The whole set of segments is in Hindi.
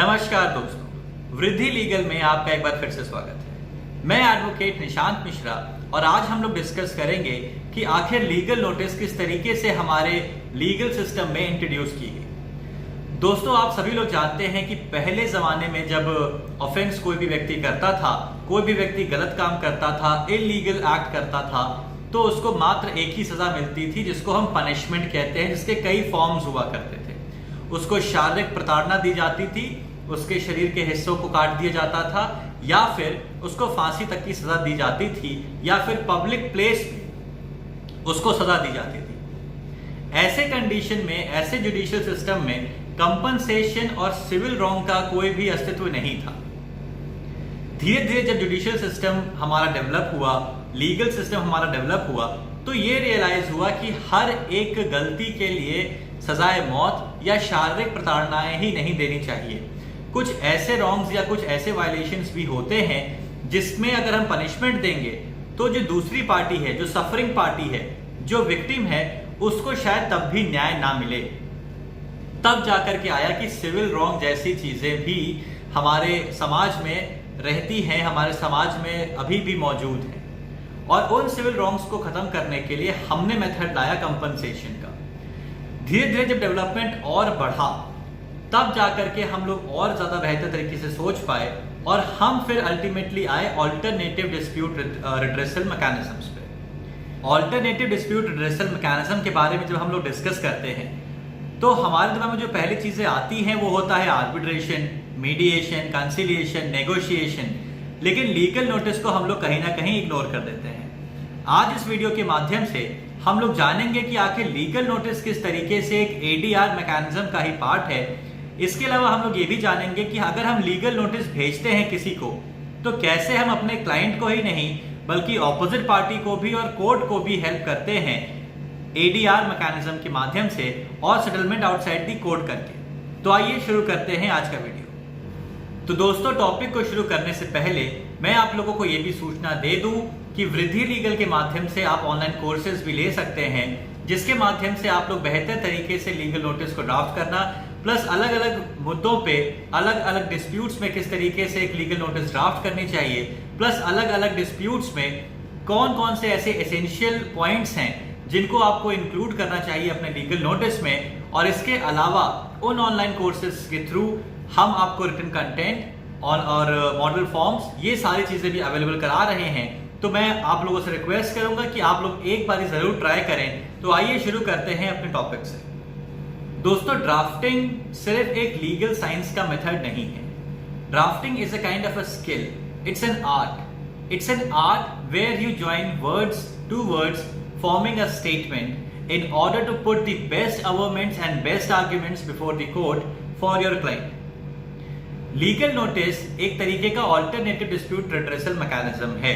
नमस्कार दोस्तों, वृद्धि लीगल में आपका एक बार फिर से स्वागत है। मैं एडवोकेट निशांत मिश्रा और आज हम लोग डिस्कस करेंगे कि आखिर लीगल नोटिस किस तरीके से हमारे लीगल सिस्टम में इंट्रोड्यूस की गई। दोस्तों, आप सभी लोग जानते हैं कि पहले जमाने में जब ऑफेंस कोई भी व्यक्ति करता था, कोई भी व्यक्ति गलत काम करता था, इलीगल एक्ट करता था, तो उसको मात्र एक ही सजा मिलती थी जिसको हम पनिशमेंट कहते हैं, जिसके कई फॉर्म्स हुआ करते थे। उसको शारीरिक प्रताड़ना दी जाती थी, उसके शरीर के हिस्सों को काट दिया जाता था, या फिर उसको फांसी तक की सजा दी जाती थी, या फिर पब्लिक प्लेस में उसको सजा दी जाती थी। ऐसे कंडीशन में, ऐसे जुडिशियल सिस्टम में कंपनसेशन और सिविल रॉन्ग का कोई भी अस्तित्व नहीं था। धीरे धीरे जब जुडिशियल सिस्टम हमारा डेवलप हुआ, लीगल सिस्टम हमारा डेवलप हुआ, तो ये रियलाइज हुआ कि हर एक गलती के लिए सजाए मौत या शारीरिक प्रताड़नाएं ही नहीं देनी चाहिए। कुछ ऐसे रॉन्ग्स या कुछ ऐसे वायलेशंस भी होते हैं जिसमें अगर हम पनिशमेंट देंगे तो जो दूसरी पार्टी है, जो सफरिंग पार्टी है, जो विक्टिम है, उसको शायद तब भी न्याय ना मिले। तब जाकर के आया कि सिविल रॉन्ग जैसी चीजें भी हमारे समाज में रहती हैं, हमारे समाज में अभी भी मौजूद हैं, और उन सिविल रॉन्ग्स को खत्म करने के लिए हमने मेथड लाया कंपनसेशन का। धीरे धीरे जब डेवलपमेंट और बढ़ा, तब जाकर के हम लोग और ज्यादा बेहतर तरीके से सोच पाए और हम फिर अल्टीमेटली आए ऑल्टरनेटिव डिस्प्यूट रिड्रेसल मैकेनिज्म्स पे। ऑल्टरनेटिव डिस्प्यूट रिड्रेसल मैकेनिज्म के बारे में जब हम लोग डिस्कस करते हैं तो हमारे दिमाग में जो पहली चीजें आती हैं वो होता है आर्बिट्रेशन, मीडिएशन, कंसिलिएशन, नेगोशिएशन। लेकिन लीगल नोटिस को हम लोग कहीं ना कहीं इग्नोर कर देते हैं। आज इस वीडियो के माध्यम से हम लोग जानेंगे कि आखिर लीगल नोटिस किस तरीके से एक एडीआर मैकेनिज्म का ही पार्ट है। इसके अलावा हम लोग ये भी जानेंगे कि अगर हम लीगल नोटिस भेजते हैं किसी को, तो कैसे हम अपने क्लाइंट को ही नहीं बल्कि ऑपोजिट पार्टी को भी और कोर्ट को भी हेल्प करते हैं एडीआर मैकेनिज्म के माध्यम से और सेटलमेंट आउटसाइड दी कोर्ट करके। तो आइए शुरू करते हैं आज का वीडियो। तो दोस्तों, टॉपिक को शुरू करने से पहले मैं आप लोगों को यह भी सूचना दे दूं कि वृद्धि लीगल के माध्यम से आप ऑनलाइन कोर्सेज भी ले सकते हैं, जिसके माध्यम से आप लोग बेहतर तरीके से लीगल नोटिस को ड्राफ्ट करना, प्लस अलग अलग मुद्दों पे, अलग अलग डिस्प्यूट्स में किस तरीके से एक लीगल नोटिस ड्राफ्ट करनी चाहिए, प्लस अलग अलग डिस्प्यूट्स में कौन कौन से ऐसे एसेंशियल पॉइंट्स हैं जिनको आपको इंक्लूड करना चाहिए अपने लीगल नोटिस में। और इसके अलावा उन ऑनलाइन कोर्सेज के थ्रू हम आपको रिटन कंटेंट और मॉडल फॉर्म्स, ये सारी चीजें भी अवेलेबल करा रहे हैं। तो मैं आप लोगों से रिक्वेस्ट करूंगा कि आप लोग एक बार जरूर ट्राई करें। तो आइए शुरू करते हैं अपने टॉपिक से। दोस्तों, ड्राफ्टिंग सिर्फ एक लीगल साइंस का मेथड नहीं है। Drafting is a kind of a skill, it's an art. It's an art where you join words to words forming a statement in order to put the best arguments and best arguments before the court for your client. Legal notice एक तरीके का ऑल्टरनेटिव डिस्प्यूट रिड्रेसल मैकेनिज्म है।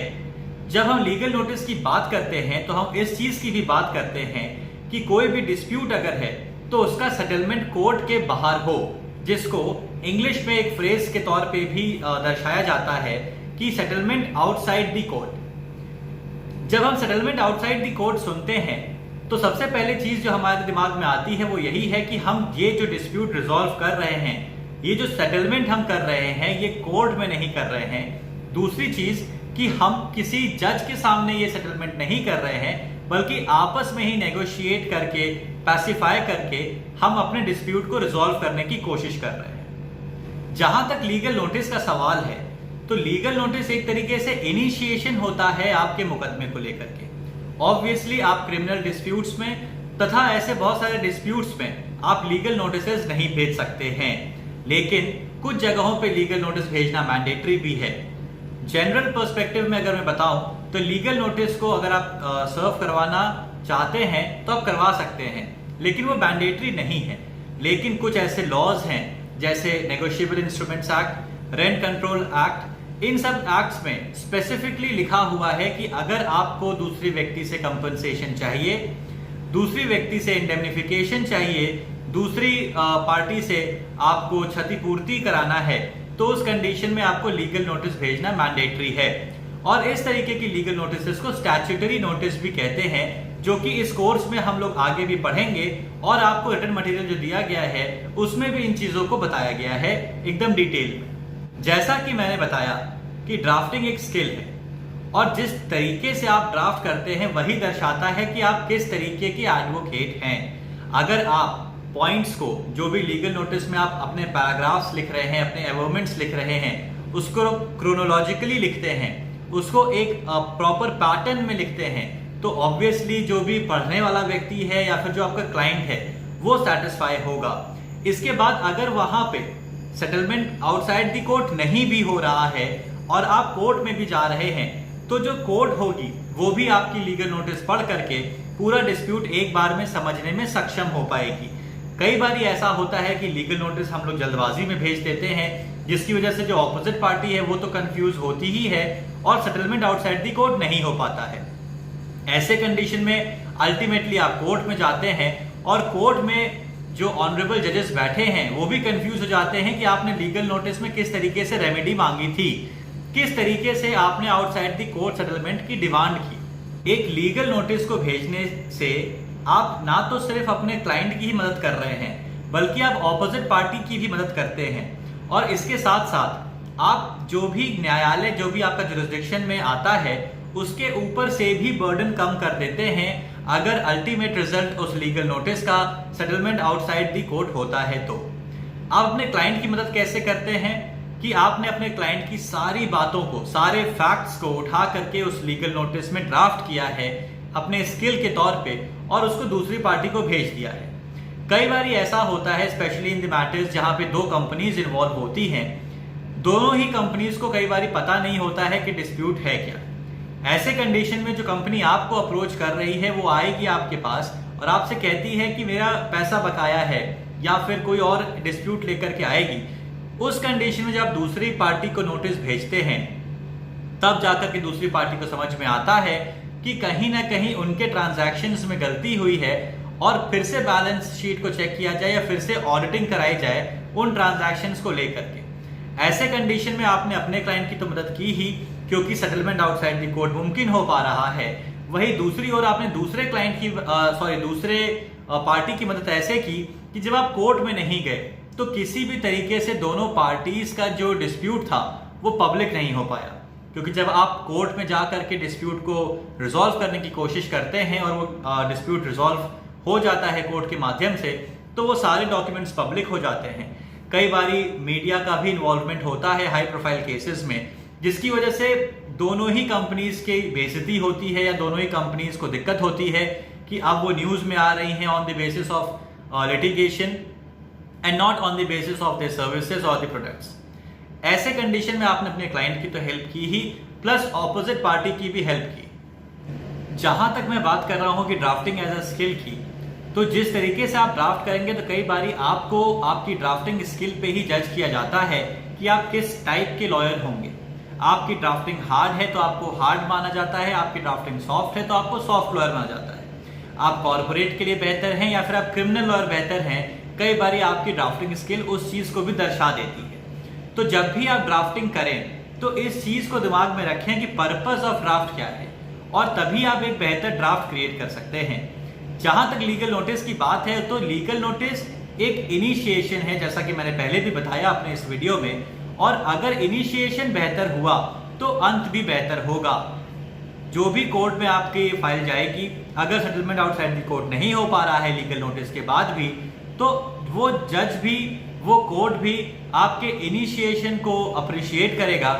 जब हम लीगल नोटिस की बात करते हैं तो हम इस चीज की भी बात करते हैं कि कोई भी डिस्प्यूट अगर है तो उसका सेटलमेंट कोर्ट के बाहर हो, जिसको इंग्लिश में एक फ्रेज के तौर पे भी दर्शाया जाता है कि सेटलमेंट आउटसाइड द कोर्ट। जब हम सेटलमेंट आउटसाइड द कोर्ट सुनते हैं तो सबसे पहले चीज जो हमारे दिमाग में आती है वो यही है कि हम ये जो डिस्प्यूट रिजॉल्व कर रहे हैं, ये जो सेटलमेंट हम कर रहे हैं, ये कोर्ट में नहीं कर रहे हैं। दूसरी चीज कि हम किसी जज के सामने ये सेटलमेंट नहीं कर रहे हैं, बल्कि आपस में ही नेगोशिएट करके, पैसिफाई करके हम अपने डिस्प्यूट को रिजॉल्व करने की कोशिश कर रहे हैं। जहां तक लीगल नोटिस का सवाल है, तो लीगल नोटिस एक तरीके से इनिशिएशन होता है आपके मुकदमे को लेकर के। ऑब्वियसली आप क्रिमिनल डिस्प्यूट्स में तथा ऐसे बहुत सारे डिस्प्यूट्स में आप लीगल नोटिसेस नहीं भेज सकते हैं, लेकिन कुछ जगहों पे लीगल नोटिस भेजना मैंडेटरी भी है। जनरल पर्सपेक्टिव में अगर मैं बताऊं तो लीगल नोटिस को अगर आप सर्व करवाना चाहते हैं तो आप करवा सकते हैं, लेकिन वो मैंडेटरी नहीं है। लेकिन कुछ ऐसे लॉज हैं जैसे negotiable instruments act, rent control act, इन सब एक्ट्स में स्पेसिफिकली लिखा हुआ है कि अगर आपको दूसरी व्यक्ति से कंपनसेशन चाहिए, दूसरी व्यक्ति से इंडेमनिफिकेशन चाहिए, दूसरी पार्टी से आपको क्षतिपूर्ति कराना है, तो उस कंडीशन में आपको लीगल नोटिस भेजना मैंडेटरी है। और इस तरीके की लीगल नोटिस को स्टैट्यूटरी नोटिस भी कहते हैं, जो कि इस कोर्स में हम लोग आगे भी पढ़ेंगे, और आपको रिटन मटेरियल जो दिया गया है उसमें भी इन चीजों को बताया गया है एकदम डिटेल में। जैसा कि मैंने बताया कि ड्राफ्टिंग एक स्किल है, और जिस तरीके से आप ड्राफ्ट करते हैं वही दर्शाता है कि आप किस तरीके के एडवोकेट हैं। अगर आप पॉइंट्स को, जो भी लीगल नोटिस में आप अपने पैराग्राफ्स लिख रहे हैं, अपने अमेंडमेंट्स लिख रहे हैं, उसको क्रोनोलॉजिकली लिखते हैं, उसको एक प्रॉपर पैटर्न में लिखते हैं, तो ऑब्वियसली जो भी पढ़ने वाला व्यक्ति है या फिर जो आपका क्लाइंट है वो सेटिस्फाई होगा। इसके बाद अगर वहां पे सेटलमेंट आउटसाइड द कोर्ट नहीं भी हो रहा है और आप कोर्ट में भी जा रहे हैं, तो जो कोर्ट होगी वो भी आपकी लीगल नोटिस पढ़ करके पूरा डिस्प्यूट एक बार में समझने में सक्षम हो पाएगी। कई बार ऐसा होता है कि लीगल नोटिस हम लोग जल्दबाजी में भेज देते हैं, जिसकी वजह से जो ऑपोजिट पार्टी है वो तो कंफ्यूज होती ही है और सेटलमेंट आउटसाइड दी कोर्ट नहीं हो पाता है। ऐसे कंडीशन में अल्टीमेटली आप कोर्ट में जाते हैं और कोर्ट में जो ऑनरेबल जजेस बैठे हैं वो भी कंफ्यूज हो जाते हैं कि आपने लीगल नोटिस में किस तरीके से रेमेडी मांगी थी, किस तरीके से आपने आउटसाइड दी कोर्ट सेटलमेंट की डिमांड की। एक लीगल नोटिस को भेजने से आप ना तो सिर्फ अपने क्लाइंट की ही मदद कर रहे हैं, बल्कि आप ऑपोजिट पार्टी की भी मदद करते हैं, और इसके साथ साथ आप जो भी न्यायालय, जो भी आपका जुरिस्डिक्शन में आता है, उसके ऊपर से भी बर्डन कम कर देते हैं अगर अल्टीमेट रिजल्ट उस लीगल नोटिस का सेटलमेंट आउटसाइड दी कोर्ट होता है। तो आप अपने क्लाइंट की मदद कैसे करते हैं कि आपने अपने क्लाइंट की सारी बातों को, सारे फैक्ट्स को उठा करके उस लीगल नोटिस में ड्राफ्ट किया है अपने स्किल के तौर पे और उसको दूसरी पार्टी को भेज दिया है। कई बार ऐसा होता है, स्पेशली इन द मैटर्स जहां पे दो कंपनीज इन्वॉल्व होती हैं, दोनों ही कंपनीज को कई बार पता नहीं होता है कि डिस्प्यूट है क्या। ऐसे कंडीशन में जो कंपनी आपको अप्रोच कर रही है वो आएगी आपके पास और आपसे कहती है कि मेरा पैसा बकाया है, या फिर कोई और डिस्प्यूट लेकर के आएगी। उस कंडीशन में जब दूसरी पार्टी को नोटिस भेजते हैं, तब जाकर के दूसरी पार्टी को समझ में आता है कि कहीं ना कहीं उनके ट्रांजैक्शंस में गलती हुई है और फिर से बैलेंस शीट को चेक किया जाए या फिर से ऑडिटिंग कराई जाए उन ट्रांजैक्शंस को लेकर के। ऐसे कंडीशन में आपने अपने क्लाइंट की तो मदद की ही, क्योंकि सेटलमेंट आउटसाइड द कोर्ट मुमकिन हो पा रहा है। वही दूसरी ओर आपने दूसरे क्लाइंट की दूसरे पार्टी की मदद ऐसे की कि जब आप कोर्ट में नहीं गए तो किसी भी तरीके से दोनों पार्टीज का जो डिस्प्यूट था वो पब्लिक नहीं हो पाया, क्योंकि जब आप कोर्ट में जा करके डिस्प्यूट को रिजॉल्व करने की कोशिश करते हैं और वो डिस्प्यूट रिजॉल्व हो जाता है कोर्ट के माध्यम से, तो वो सारे डॉक्यूमेंट्स पब्लिक हो जाते हैं। कई बारी मीडिया का भी इन्वॉल्वमेंट होता है हाई प्रोफाइल केसेस में, जिसकी वजह से दोनों ही कंपनीज की बेइज्जती होती है या दोनों ही कंपनीज को दिक्कत होती है कि अब वो न्यूज में आ रही हैं on the basis of litigation and not on the basis of the services और द प्रोडक्ट्स। ऐसे कंडीशन में आपने अपने क्लाइंट की तो हेल्प की ही, प्लस ऑपोजिट पार्टी की भी हेल्प की। जहां तक मैं बात कर रहा हूं कि ड्राफ्टिंग एज अ स्किल की, तो जिस तरीके से आप ड्राफ्ट करेंगे तो कई बारी आपको आपकी ड्राफ्टिंग स्किल पे ही जज किया जाता है कि आप किस टाइप के लॉयर होंगे। आपकी ड्राफ्टिंग हार्ड है तो आपको हार्ड माना जाता है, आपकी ड्राफ्टिंग सॉफ्ट है तो आपको सॉफ्ट लॉयर माना जाता है। आप कॉर्पोरेट के लिए बेहतर हैं या फिर आप क्रिमिनल लॉयर बेहतर हैं, कई बारी आपकी ड्राफ्टिंग स्किल उस चीज को भी दर्शा देती है। तो जब भी आप ड्राफ्टिंग करें तो इस चीज को दिमाग में रखें कि पर्पस ऑफ ड्राफ्ट क्या है, और तभी आप एक बेहतर ड्राफ्ट क्रिएट कर सकते हैं। जहां तक लीगल नोटिस की बात है, तो लीगल नोटिस एक इनिशिएशन है, जैसा कि मैंने पहले भी बताया अपने इस वीडियो में, और अगर इनिशिएशन बेहतर हुआ तो अंत भी बेहतर होगा। जो भी कोर्ट में आपकी फाइल जाएगी, अगर सेटलमेंट आउटसाइड द कोर्ट नहीं हो पा रहा है लीगल नोटिस के बाद भी, तो वो जज भी, वो कोर्ट भी आपके इनिशिएशन को अप्रिशिएट करेगा,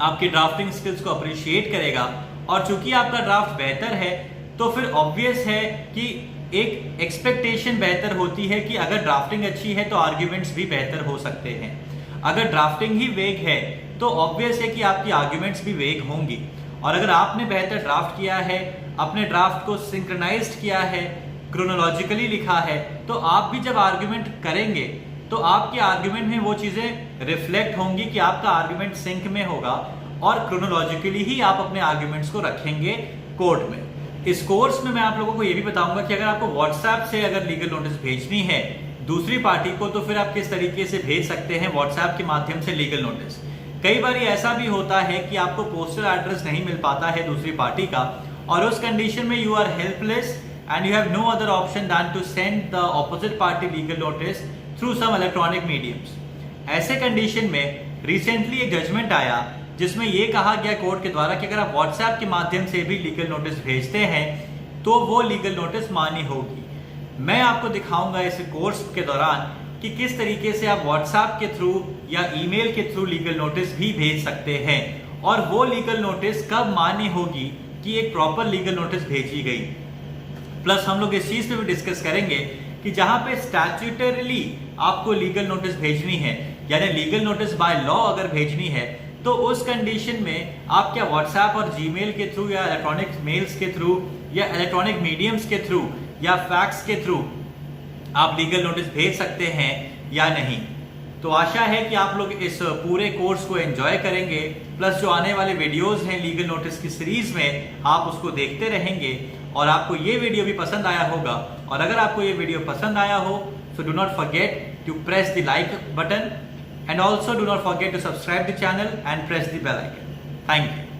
आपकी ड्राफ्टिंग स्किल्स को अप्रिशिएट करेगा, और चूंकि आपका ड्राफ्ट बेहतर है तो फिर ऑब्वियस है कि एक एक्सपेक्टेशन बेहतर होती है कि अगर ड्राफ्टिंग अच्छी है तो आर्ग्यूमेंट्स भी बेहतर हो सकते हैं। अगर ड्राफ्टिंग ही वेग है तो ऑब्वियस है कि आपकी आर्ग्यूमेंट्स भी वेग होंगी, और अगर आपने बेहतर ड्राफ्ट किया है, अपने ड्राफ्ट को सिंक्रोनाइज्ड किया है, क्रोनोलॉजिकली लिखा है, तो आप भी जब आर्ग्यूमेंट करेंगे तो आपके आर्ग्यूमेंट में वो चीजें रिफ्लेक्ट होंगी कि आपका आर्ग्यूमेंट सिंक में होगा, और क्रोनोलॉजिकली ही आप अपने आर्ग्यूमेंट्स को रखेंगे कोर्ट में। इस कोर्स में मैं आप लोगों को ये भी बताऊंगा कि अगर आपको व्हाट्सएप से अगर लीगल नोटिस भेजनी है दूसरी पार्टी को, तो फिर आप किस तरीके से भेज सकते हैं व्हाट्सएप के माध्यम से लीगल नोटिस। कई बार ऐसा भी होता है कि आपको पोस्टल एड्रेस नहीं मिल पाता है दूसरी पार्टी का, और उस कंडीशन में you are helpless and you have no other option than to send the opposite party legal notice through some electronic mediums. ऐसे कंडीशन में रिसेंटली एक जजमेंट आया जिसमें यह कहा गया कोर्ट के द्वारा कि अगर आप व्हाट्सएप के माध्यम से भी लीगल नोटिस भेजते हैं तो वो लीगल नोटिस मान्य होगी। मैं आपको दिखाऊंगा इस कोर्स के दौरान कि किस तरीके से आप व्हाट्सएप के थ्रू या ईमेल के थ्रू लीगल नोटिस भी भेज सकते हैं और वो लीगल नोटिस कब मान्य होगी कि एक प्रॉपर लीगल नोटिस भेजी गई। प्लस हम लोग इस चीज पे भी डिस्कस करेंगे कि जहां पे स्टैट्यूटरीली आपको लीगल नोटिस भेजनी है यानी लीगल नोटिस बाय लॉ अगर भेजनी है तो उस कंडीशन में आप क्या व्हाट्सएप और जीमेल के थ्रू या इलेक्ट्रॉनिक मेल्स के थ्रू या इलेक्ट्रॉनिक मीडियम्स के थ्रू या फैक्स के थ्रू आप लीगल नोटिस भेज सकते हैं या नहीं। तो आशा है कि आप लोग इस पूरे कोर्स को एंजॉय करेंगे, प्लस जो आने वाले वीडियोस हैं लीगल नोटिस की सीरीज में आप उसको देखते रहेंगे और आपको ये वीडियो भी पसंद आया होगा। और अगर आपको ये वीडियो पसंद आया हो so do not forget to press the like button and also do not forget to subscribe the channel and press the bell icon. Thank you.